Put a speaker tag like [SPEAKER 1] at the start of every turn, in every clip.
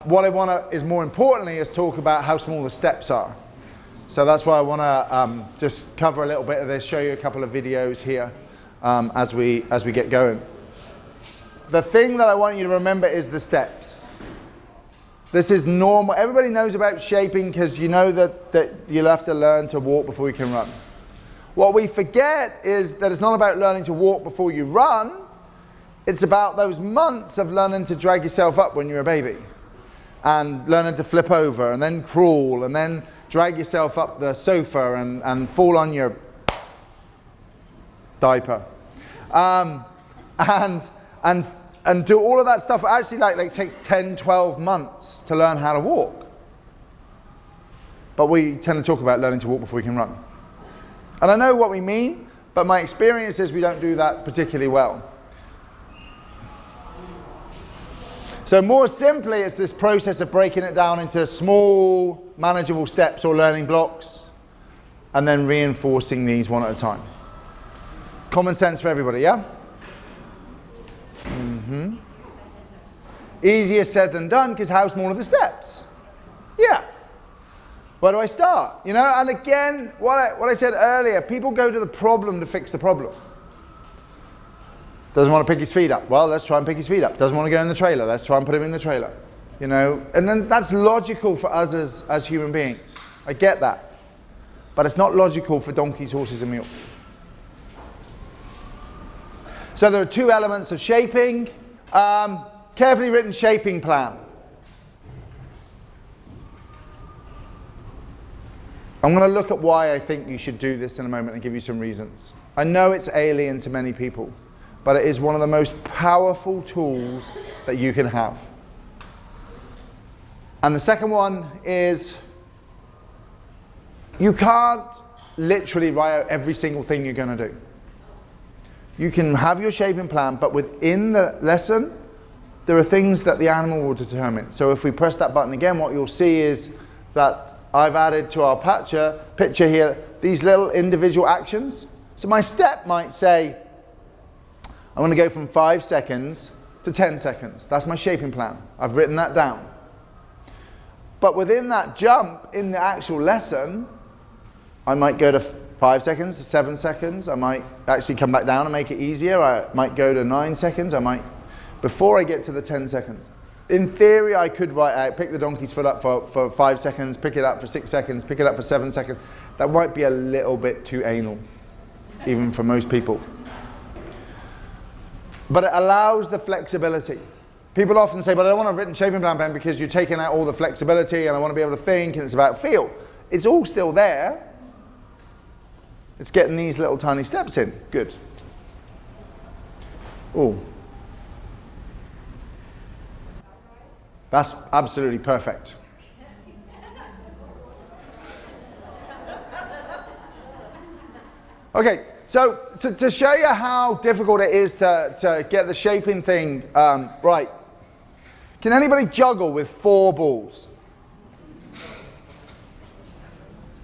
[SPEAKER 1] what I want to, is more importantly, is talk about how small the steps are. So that's why I want to just cover a little bit of this, show you a couple of videos here as we get going. The thing that I want you to remember is the steps. This is normal. Everybody knows about shaping because you know that you'll have to learn to walk before you can run. What we forget is that it's not about learning to walk before you run. It's about those months of learning to drag yourself up when you're a baby and learning to flip over and then crawl and then drag yourself up the sofa and fall on your diaper. And do all of that stuff. Actually, like takes 10, 12 months to learn how to walk. But we tend to talk about learning to walk before we can run. And I know what we mean, but my experience is we don't do that particularly well. So more simply, it's this process of breaking it down into small, manageable steps or learning blocks, and then reinforcing these one at a time. Common sense for everybody, yeah? Mm-hmm. Easier said than done, because how small are the steps? Yeah. Where do I start? You know, and again, what I said earlier, people go to the problem to fix the problem. Doesn't want to pick his feet up. Well, let's try and pick his feet up. Doesn't want to go in the trailer. Let's try and put him in the trailer. You know, and then that's logical for us as human beings. I get that. But it's not logical for donkeys, horses, and mules. So there are two elements of shaping. Carefully written shaping plan. I'm going to look at why I think you should do this in a moment and give you some reasons. I know it's alien to many people, but it is one of the most powerful tools that you can have. And the second one is, you can't literally write out every single thing you're going to do. You can have your shaping plan, but within the lesson, there are things that the animal will determine. So if we press that button again, what you'll see is that I've added to our picture here these little individual actions. So my step might say, I want to go from 5 seconds to 10 seconds. That's my shaping plan. I've written that down. But within that jump in the actual lesson, I might go to 5 seconds to 7 seconds. I might actually come back down and make it easier. I might go to 9 seconds. Before I get to the 10 seconds. In theory, I could write out, pick the donkey's foot up for 5 seconds, pick it up for 6 seconds, pick it up for 7 seconds. That might be a little bit too anal, even for most people. But it allows the flexibility. People often say, but I don't want a written shaping plan pen because you're taking out all the flexibility and I want to be able to think and it's about feel. It's all still there. It's getting these little tiny steps in. Good. Oh. That's absolutely perfect. Okay, so to show you how difficult it is to get the shaping thing right, can anybody juggle with 4 balls?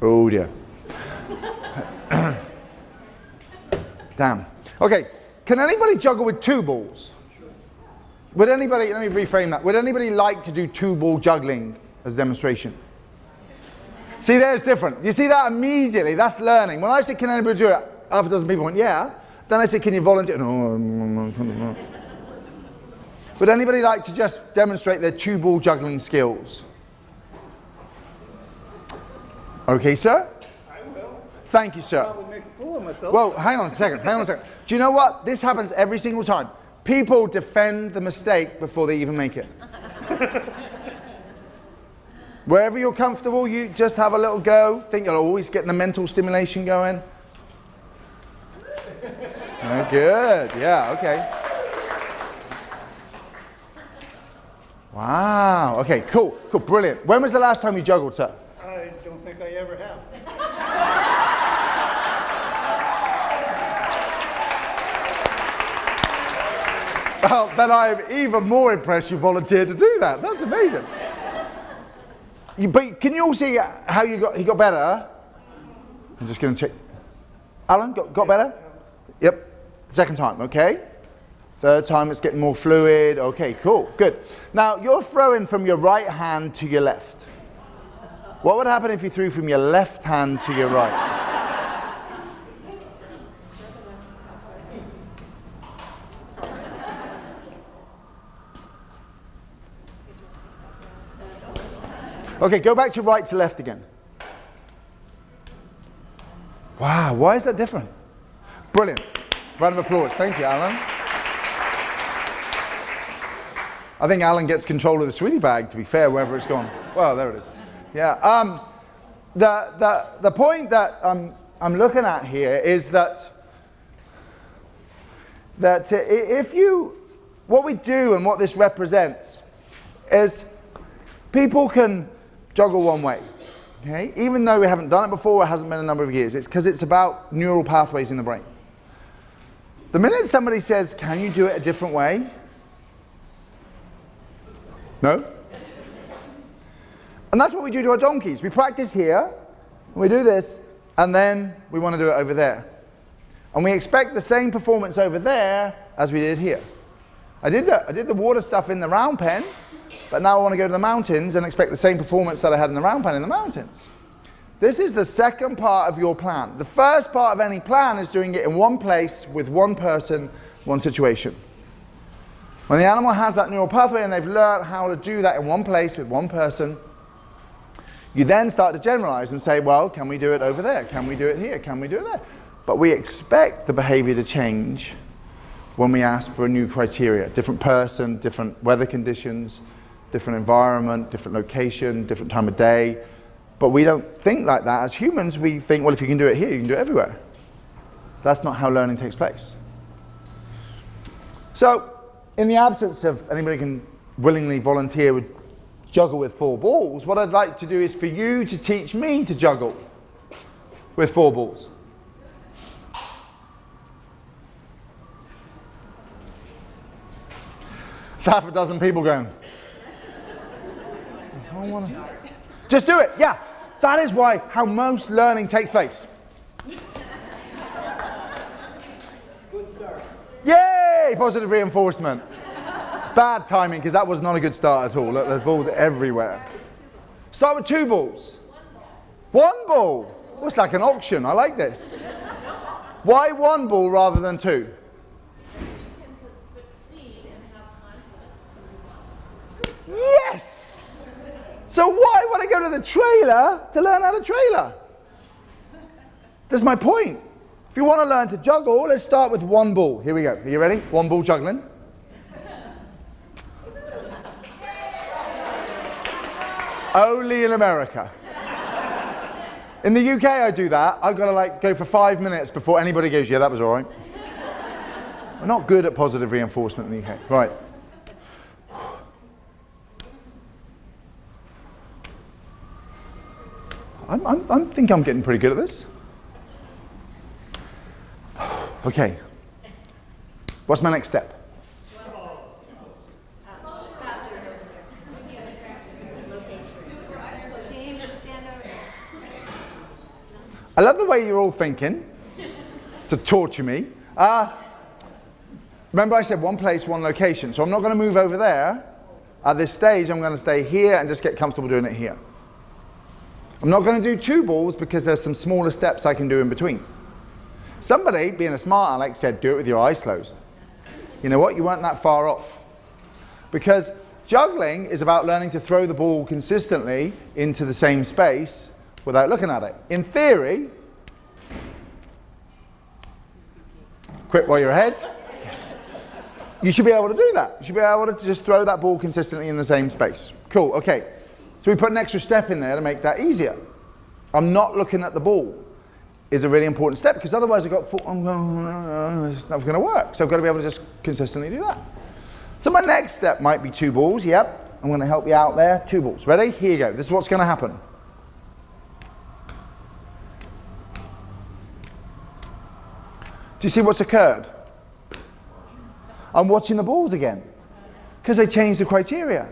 [SPEAKER 1] Oh dear. Damn. Okay, can anybody juggle with 2 balls? Would anybody, let me reframe that, would anybody like to do 2-ball juggling as a demonstration? See, there's different. You see that immediately, that's learning. When I said, can anybody do it? Half a dozen people went, yeah. Then I said, can you volunteer? No. Would anybody like to just demonstrate their 2-ball juggling skills? Okay, sir?
[SPEAKER 2] I will.
[SPEAKER 1] Thank you, sir.
[SPEAKER 2] I'll probably make a fool of myself.
[SPEAKER 1] Well, hang on a second. Do you know what? This happens every single time. People defend the mistake before they even make it. Wherever you're comfortable, you just have a little go. Think you'll always get the mental stimulation going. Oh, good. Yeah, okay. Wow. Okay, cool. Cool. Brilliant. When was the last time you juggled, sir?
[SPEAKER 2] I don't think I ever have.
[SPEAKER 1] Well, then I'm even more impressed you volunteered to do that. That's amazing. But can you all see how he got better? I'm just going to check. Alan, got better? Yep. Second time, okay. Third time it's getting more fluid. Okay, cool, good. Now you're throwing from your right hand to your left. What would happen if you threw from your left hand to your right? Okay, go back to right to left again. Wow, why is that different? Brilliant. Round of applause. Thank you, Alan. I think Alan gets control of the sweetie bag, to be fair, wherever it's gone. Well, there it is. Yeah. The point that I'm looking at here is that what we do and what this represents is people can juggle one way. Okay? Even though we haven't done it before, it hasn't been a number of years. It's because it's about neural pathways in the brain. The minute somebody says, can you do it a different way? No? And that's what we do to our donkeys. We practice here, and we do this, and then we want to do it over there. And we expect the same performance over there as we did here. I did the water stuff in the round pen, but now I want to go to the mountains and expect the same performance that I had in the round pen in the mountains. This is the second part of your plan. The first part of any plan is doing it in one place with one person, one situation. When the animal has that neural pathway and they've learned how to do that in one place with one person, you then start to generalize and say, well, can we do it over there? Can we do it here? Can we do it there? But we expect the behavior to change when we ask for a new criteria. Different person, different weather conditions, different environment, different location, different time of day. But we don't think like that. As humans, we think, well, if you can do it here, you can do it everywhere. That's not how learning takes place. So, in the absence of anybody can willingly volunteer with juggle with 4 balls, what I'd like to do is for you to teach me to juggle with 4 balls. It's half a dozen people going. I don't want to. Just do it, yeah. That is how most learning takes place.
[SPEAKER 2] Good start.
[SPEAKER 1] Yay! Positive reinforcement. Bad timing, because that was not a good start at all. Look, there's balls everywhere. Start with 2 balls. 1 ball. Oh, it's like an auction. I like this. Why 1 ball rather than 2? Yes! So why would I go to the trailer to learn how to trailer? That's my point. If you want to learn to juggle, let's start with 1 ball. Here we go. Are you ready? 1 ball juggling. Only in America. In the UK, I do that. I've got to go for 5 minutes before anybody goes, yeah, that was all right. We're not good at positive reinforcement in the UK. Right. I think I'm getting pretty good at this. Okay. What's my next step? I love the way you're all thinking to torture me. Remember I said 1 place, 1 location. So I'm not going to move over there. At this stage, I'm going to stay here and just get comfortable doing it here. I'm not going to do 2 balls because there's some smaller steps I can do in between. Somebody, being a smart Alex, said do it with your eyes closed. You know what? You weren't that far off. Because juggling is about learning to throw the ball consistently into the same space without looking at it. In theory, quit while you're ahead. Yes. You should be able to do that. You should be able to just throw that ball consistently in the same space. Cool, okay. So we put an extra step in there to make that easier. I'm not looking at the ball is a really important step because otherwise it's not going to work. So I've got to be able to just consistently do that. So my next step might be 2 balls. Yep, I'm going to help you out there. 2 balls. Ready? Here you go. This is what's going to happen. Do you see what's occurred? I'm watching the balls again because they changed the criteria.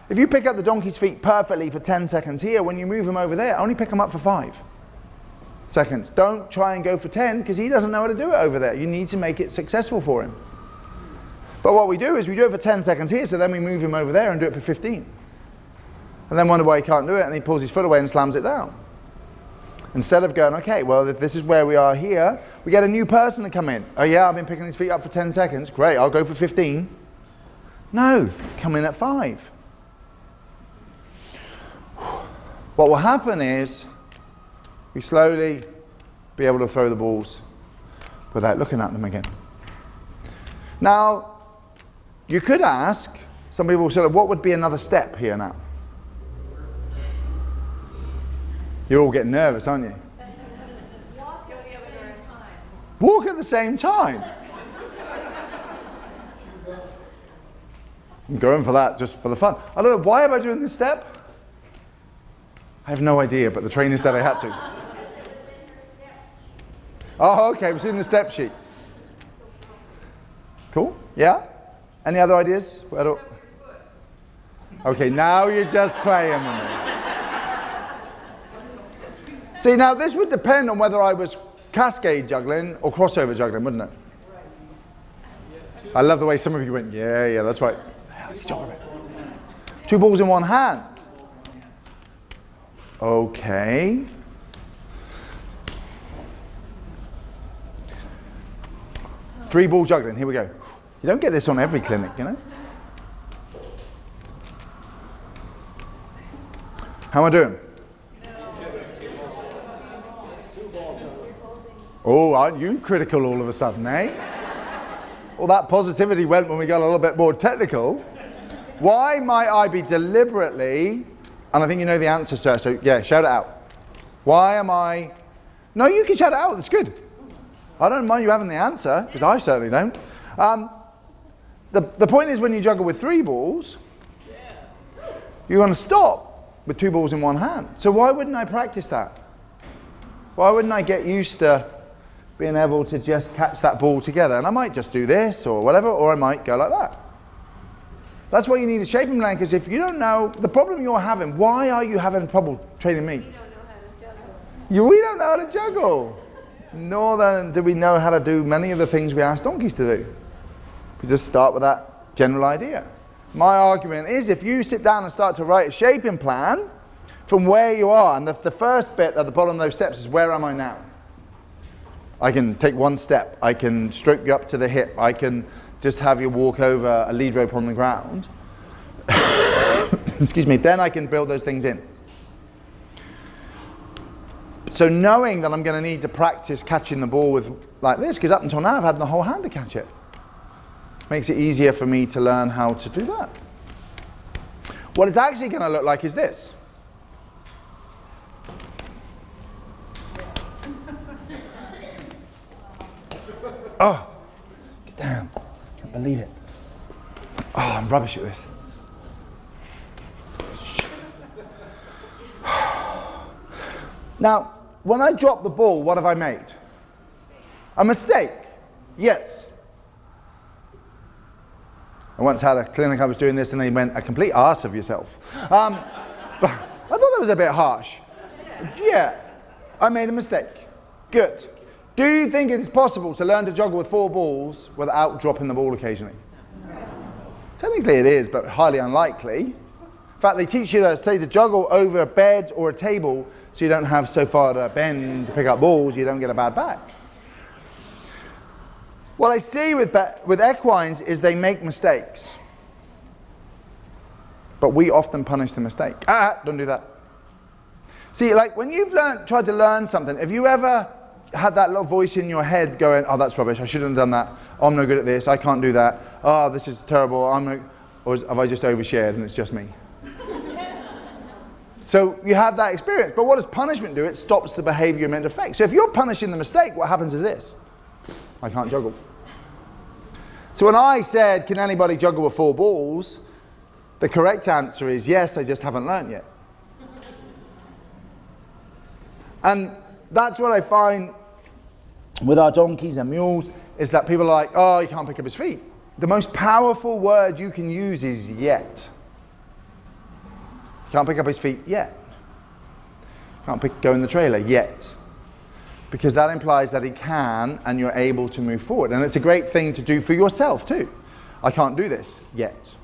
[SPEAKER 1] If you pick up the donkey's feet perfectly for 10 seconds here, when you move him over there, only pick him up for 5 seconds. Don't try and go for 10 because he doesn't know how to do it over there. You need to make it successful for him. But what we do is we do it for 10 seconds here, so then we move him over there and do it for 15. And then wonder why he can't do it, and he pulls his foot away and slams it down. Instead of going, okay, well, if this is where we are here, we get a new person to come in. Oh yeah, I've been picking his feet up for 10 seconds. Great, I'll go for 15. No, come in at 5. What will happen is we slowly be able to throw the balls without looking at them again. Now, you could ask, some people sort of, what would be another step here now? You're all getting nervous, aren't you?
[SPEAKER 3] Walk at the same time.
[SPEAKER 1] Walk at the same time. I'm going for that just for the fun. I don't know, why am I doing this step? I have no idea, but the trainer said I had to. Oh, okay, it was in the step sheet. Cool, yeah? Any other ideas? Okay, now you're just playing with me. See, now this would depend on whether I was cascade juggling or crossover juggling, wouldn't it? I love the way some of you went, yeah, that's right. Let's juggle it. 2 balls in one hand. Okay. Three ball juggling, here we go. You don't get this on every clinic, you know? How am I doing? Oh, aren't you critical all of a sudden, eh? Well, that positivity went when we got a little bit more technical. Why might I be deliberately, and I think you know the answer, sir, so yeah, shout it out. Why am I, no, you can shout it out, that's good. I don't mind you having the answer, because I certainly don't. The point is when you juggle with 3 balls, you're going to stop with 2 balls in one hand. So why wouldn't I practice that? Why wouldn't I get used to being able to just catch that ball together? And I might just do this or whatever, or I might go like that. That's why you need a shaping plan, because if you don't know, the problem you're having, why are you having trouble training me?
[SPEAKER 3] We don't know how to juggle.
[SPEAKER 1] We don't know how to juggle. Nor then do we know how to do many of the things we ask donkeys to do. We just start with that general idea. My argument is if you sit down and start to write a shaping plan from where you are, and the first bit at the bottom of those steps is where am I now? I can take 1 step, I can stroke you up to the hip, I can just have you walk over a lead rope on the ground. Excuse me, then I can build those things in. So knowing that I'm going to need to practice catching the ball with like this, because up until now I've had the whole hand to catch it, makes it easier for me to learn how to do that. What it's actually going to look like is this. Oh, damn, can't believe it. Oh, I'm rubbish at this. Now, when I drop the ball, what have I made? A mistake. Yes. I once had a clinic I was doing this and they went, a complete arse of yourself. But I thought that was a bit harsh. Yeah, I made a mistake. Good. Do you think it's possible to learn to juggle with 4 balls without dropping the ball occasionally? Technically it is, but highly unlikely. In fact, they teach you to, say, to juggle over a bed or a table so you don't have so far to bend to pick up balls, you don't get a bad back. What I see with equines is they make mistakes. But we often punish the mistake. Don't do that. See, like when you've tried to learn something, have you ever had that little voice in your head going, oh, that's rubbish, I shouldn't have done that, oh, I'm no good at this, I can't do that, oh, this is terrible, or have I just overshared and it's just me? So you have that experience, but what does punishment do? It stops the behaviour meant to affect. So if you're punishing the mistake, what happens is this: I can't juggle. So when I said, can anybody juggle with 4 balls? The correct answer is yes, I just haven't learned yet. And that's what I find with our donkeys and mules, is that people are like, oh, he can't pick up his feet. The most powerful word you can use is yet. Can't pick up his feet yet. Can't go in the trailer yet. Because that implies that he can and you're able to move forward. And it's a great thing to do for yourself too. I can't do this yet.